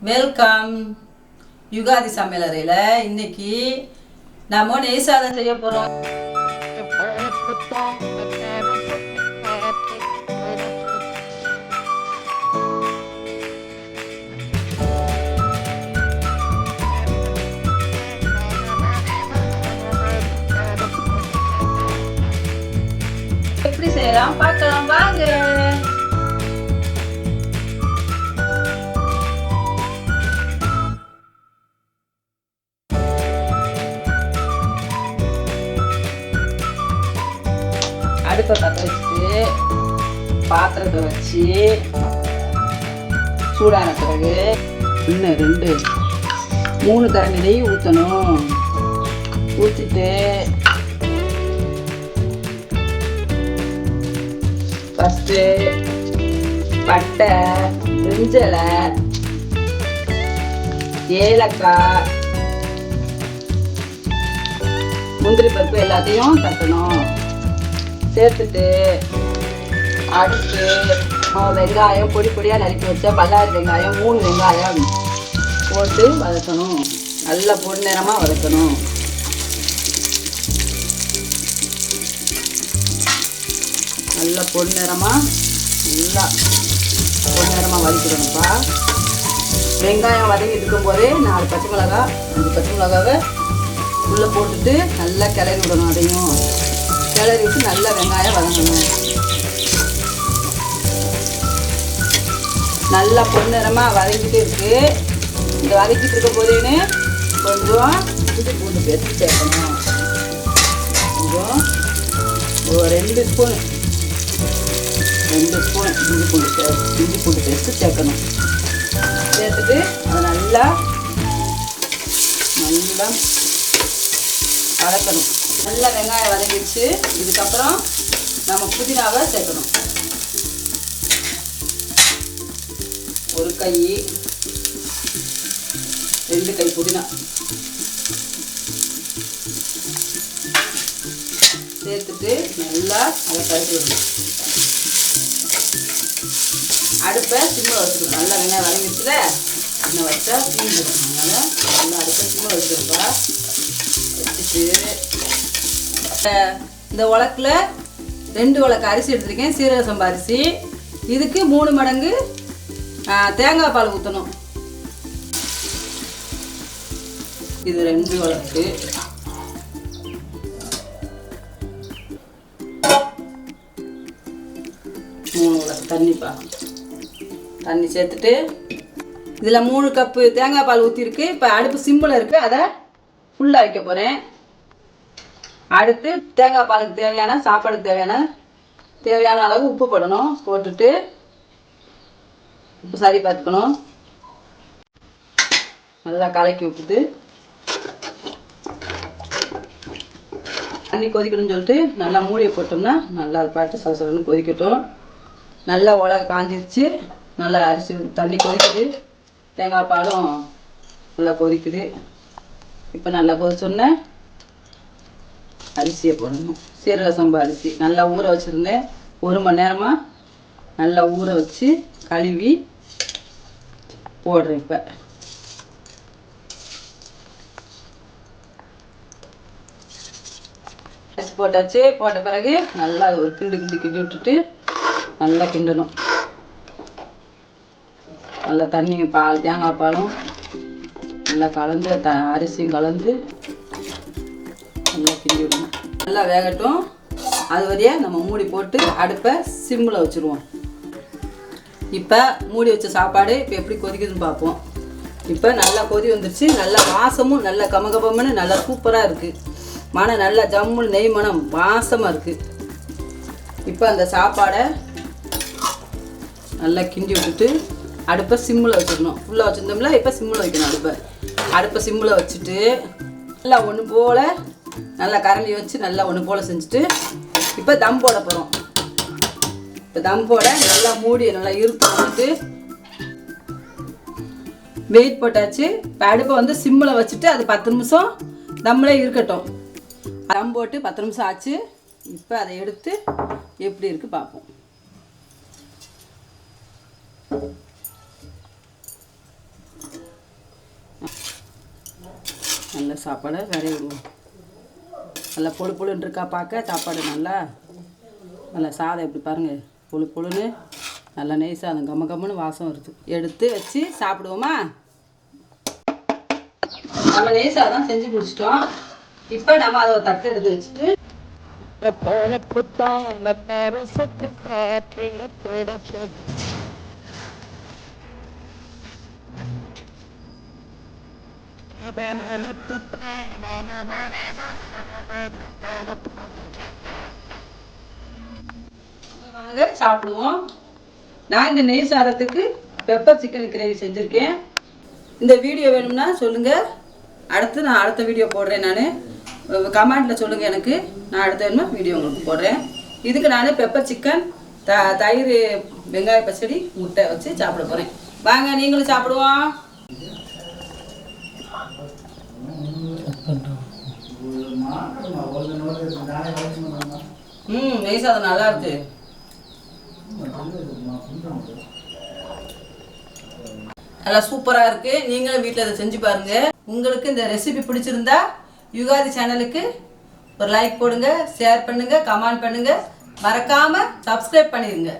Welcome Ugadi சமையலறையில் இன்னைக்கு நாம நெய் சாதம் செய்ய போகிறோம். எப்படி செய்யலாம் பார்க்கலாம் வாங்க. அடுப்பை பற்ற வச்சுட்டு பாத்திரத்தை வச்சு சூடான பிறகு 1 2 3 கரண்டி நெய் ஊற்றணும். ஊற்றிட்டு ஃபஸ்ட்டு பட்டை, பிரிஞ்சலை, ஏலக்காய், முந்திரி பருப்பு எல்லாத்தையும் தட்டணும். சேர்த்துட்டு அடுத்து வெங்காயம் பொடி பொடியாக நறுக்கி வச்ச பல்லாரி வெங்காயம் 3 வெங்காயம் போட்டு வதக்கணும். நல்லா பொன்னிறமாக வதக்கணும். நல்லா பொன்னிறமாக வதக்கிடணும்ப்பா. வெங்காயம் வதங்கிட்டு இருக்கும்போதே 4 பச்சை மிளகாய் 5 பச்சை மிளகாவை உள்ளே போட்டுட்டு நல்லா கிளறி விடணும். அதையும் கிளறி விட்டு நல்லா வெங்காயம் வதங்கணும். நல்லா பொன்னிறமாக வதங்கிட்டு இருக்கு. இந்த வதக்கிட்டு இருக்க போதேன்னு கொஞ்சம் இஞ்சி பூண்டு பேஸ்ட் சேர்க்கணும். கொஞ்சம் ஒரு 2 ஸ்பூன் இஞ்சி பூண்டு பேஸ்ட்டு சேர்க்கணும். சேர்த்துட்டு அதை நல்லா வதக்கணும். நல்லா வெங்காயம் வதங்கிடுச்சு. இதுக்கப்புறம் நம்ம புதினாவை சேர்க்கணும். 1 கை 2 கை புதினா சேர்த்துட்டு நல்லா அதை கலக்கி விடணும். அடுப்பை சிம்மில் வச்சுக்கணும். நல்லா வெங்காயம் வதங்கிடுச்சுல, இன்னும் வச்சா தீஞ்சிடும். அதனால் நல்லா அடுப்பை சிம்மில் வச்சுருப்பா. வச்சுட்டு இந்த உலக்கில் 2 உலக்கு அரிசி எடுத்துருக்கேன், சீரக சம்பா அரிசி. இதுக்கு 3 மடங்கு தேங்காய் பால் ஊற்றணும். இது 2 உலக்கு. தண்ணி சேர்த்துட்டு இதில் 3 கப்பு தேங்காய் பால் ஊற்றிருக்கு. இப்போ அடுப்பு சிம்பிள் இருக்குது, அதை ஃபுல்லாக வைக்க போகிறேன். அடுத்து தேங்காய் பாலுக்கு தேவையான சாப்பாடுக்கு தேவையான அளவு உப்பு போடணும். போட்டுட்டு உப்பு சரி பார்த்துக்கணும். நல்லா கலக்கி விட்டுட்டு தண்ணி கொதிக்கணும்னு சொல்லிட்டு நல்லா மூடியை போட்டோம்னா நல்லா பாட்டு சலசலன்னு கொதிக்கட்டும். நல்லா உலக காஞ்சிருச்சு. நல்லா அரிசி தண்ணி கொதிக்குது, தேங்காய் பாலும் நல்லா கொதிக்குது. இப்போ நல்லா கொதிச்சோன்னே அரிசியை போடணும். சீரக சம்பா அரிசி நல்லா ஊற வச்சுருந்தேன். 1 மணி நேரமாக நல்லா ஊற வச்சு கழுவி போடுறேன். இப்போ அரிசி போட்டாச்சு. போட்ட பிறகு நல்லா ஒரு கிண்டி விட்டுட்டு நல்லா கிண்டணும். நல்லா தண்ணி பால் தேங்காய் பாலும் நல்லா கலந்து அரிசியும் கலந்து நல்லா கிண்டி விடணும். நல்லா வேகட்டும். அது வரையா நம்ம மூடி போட்டு அடுப்பை சிம்மில் வச்சுருவோம். இப்போ மூடி வச்ச சாப்பாடு இப்போ எப்படி கொதிக்குதுன்னு பார்ப்போம். இப்போ நல்லா கொதி வந்துருச்சு. நல்லா வாசமும் நல்லா கமகமன்னு நல்லா சூப்பராக இருக்குது. மனம் நல்லா ஜம்முன்னு நெய் மனம் வாசமாக இருக்குது. இப்போ அந்த சாப்பாடை நல்லா கிண்டி விட்டுட்டு அடுப்பை சிம்மில் வச்சிடணும். ஃபுல்லாக வச்சுருந்தோம்ல, இப்போ சிம்மில் வைக்கணும். அடுப்பை சிம்மில் வச்சுட்டு நல்லா ஒன்று போல் நல்லா கரண்டி வச்சு நல்லா ஒன்று போல் செஞ்சுட்டு இப்போ தம் போட போகிறோம். இப்போ தம் போட நல்லா மூடி நல்லா இறுத்து வந்துட்டு வெயிட் போட்டாச்சு. இப்போ அடுப்பை வந்து சிம்மில் வச்சுட்டு அது 10 நிமிஷம் தம்மில் இருக்கட்டும். தம் போட்டு 10 நிமிஷம் ஆச்சு. இப்போ அதை எடுத்து எப்படி இருக்குது பார்ப்போம். நல்ல சாப்பாடை விரைய விடுவோம். நல்லா பொழு பொழுன்னு இருக்கா பார்க்க சாப்பாடு நல்லா சாதம் எப்படி பாருங்கள், பொழு பொழுன்னு நல்லா நெய் சாதம் கம்மன்னு வாசம் வருது. எடுத்து வச்சு சாப்பிடுவோமா? நம்ம நெய் சாதம் செஞ்சு முடிச்சிட்டோம். இப்போ நம்ம அதை ஒரு தட்டு எடுத்து வச்சுட்டு வாங்க சாப்பிடுவோம். நான் இந்த நெய் சாதத்துக்கு பெப்பர் சிக்கன் கிரேவி செஞ்சுருக்கேன். இந்த வீடியோ வேணும்னா சொல்லுங்கள், நான் அடுத்த வீடியோ போடுறேன். நான் கமெண்டில் சொல்லுங்கள் எனக்கு, நான் அடுத்த வேணுமா வீடியோ உங்களுக்கு போடுறேன். இதுக்கு நான் பெப்பர் சிக்கன் தயிர் வெங்காய பச்சடி முட்டை வச்சு சாப்பிட போகிறேன். வாங்க நீங்களும் சாப்பிடுவோம். நெய் சாதம் நல்லா இருக்கு. நல்லா சூப்பராக இருக்கு. நீங்களும் வீட்டில் இதை செஞ்சு பாருங்க. உங்களுக்கு இந்த ரெசிபி பிடிச்சிருந்தா யுகாதி சேனலுக்கு ஒரு லைக் போடுங்க, ஷேர் பண்ணுங்க, கமெண்ட் பண்ணுங்க, மறக்காம சப்ஸ்கிரைப் பண்ணிடுங்க.